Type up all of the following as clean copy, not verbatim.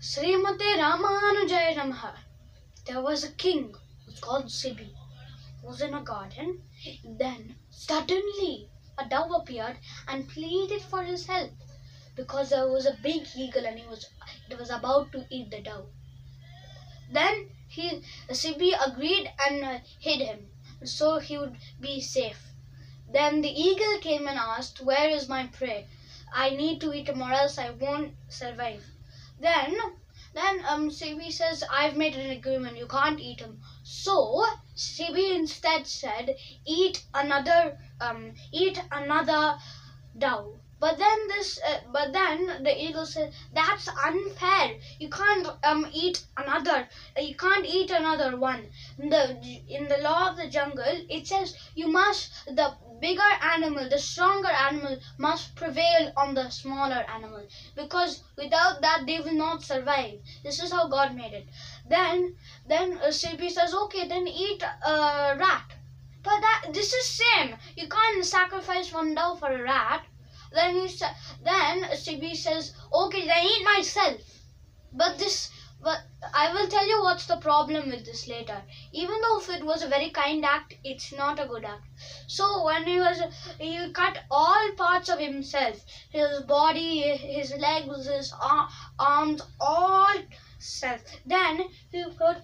Srimate Ramanujaya Namaha. There was a king who was called Sibi, who was in a garden. Then suddenly a dove appeared and pleaded for his help because there was a big eagle and it was about to eat the dove. Then Sibi agreed and hid him so he would be safe. Then the eagle came and asked, "Where is my prey? I need to eat him or else I won't survive." Then Sibi says, "I've made an agreement, you can't eat him." So Sibi instead said, eat another dove." But then the eagle said, "That's unfair. You can't eat another one. In the law of the jungle, it says the bigger animal, the stronger animal must prevail on the smaller animal, because without that they will not survive. This is how God made it." Then Sibi says, "Okay, then eat a rat." But this is same. You can't sacrifice one dove for a rat. Then Sibi says, "Okay, then eat myself." But I will tell you what's the problem with this later. Even though if it was a very kind act, it's not a good act. So when he cut all parts of himself, his body, his legs, his arms, all self. Then he put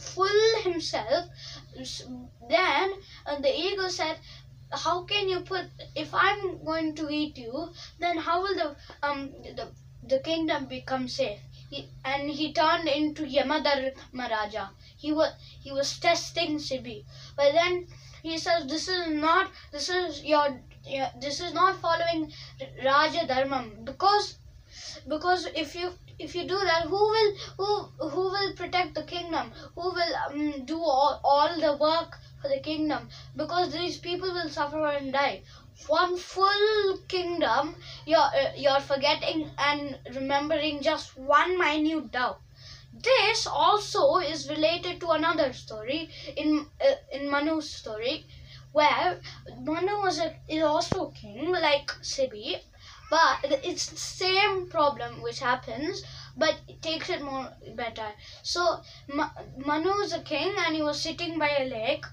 full himself. Then the eagle said, "How can you put? If I'm going to eat you, then how will the kingdom become safe?" And he turned into Yamadharmaraja. He was testing Sibi, but then he says, "This is not following Raja Dharmam, because if you do that, who will protect the kingdom? Who will do all the work for the kingdom? Because these people will suffer and die. One full kingdom, you're forgetting and remembering just one minute dove." This also is related to another story in Manu's story, where Manu is also a king like Sibi, but it's the same problem which happens, but it takes it more better. So Manu is a king and he was sitting by a lake.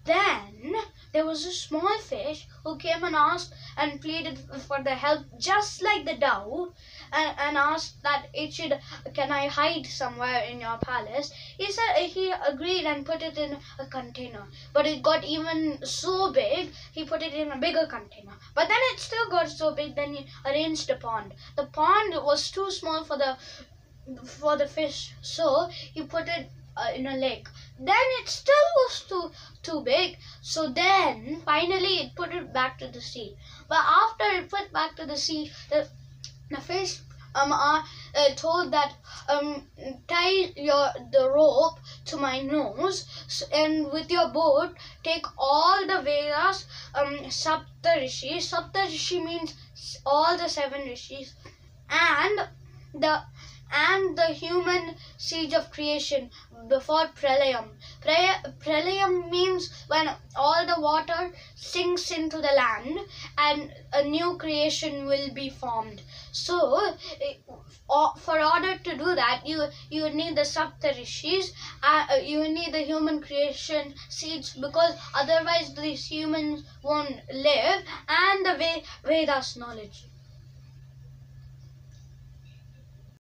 Then there was a small fish who came and asked and pleaded for the help, just like the dove, and asked that "Can I hide somewhere in your palace?" He agreed and put it in a container. But it got even so big, he put it in a bigger container. But then it still got so big, then he arranged a pond. The pond was too small for the fish, so he put it in a lake. Then it still was too big, so then finally it put it back to the sea. But after it put back to the sea, the fish told that, "Tie the rope to my nose, and with your boat take all the Vedas, Sapta Rishis." Sapta Rishi means all the 7 rishis, and the human seeds of creation before Pralayam. Pralayam means when all the water sinks into the land and a new creation will be formed. So for order to do that, you need the Sapta Rishis, you need the human creation seeds, because otherwise these humans won't live, and the Vedas knowledge.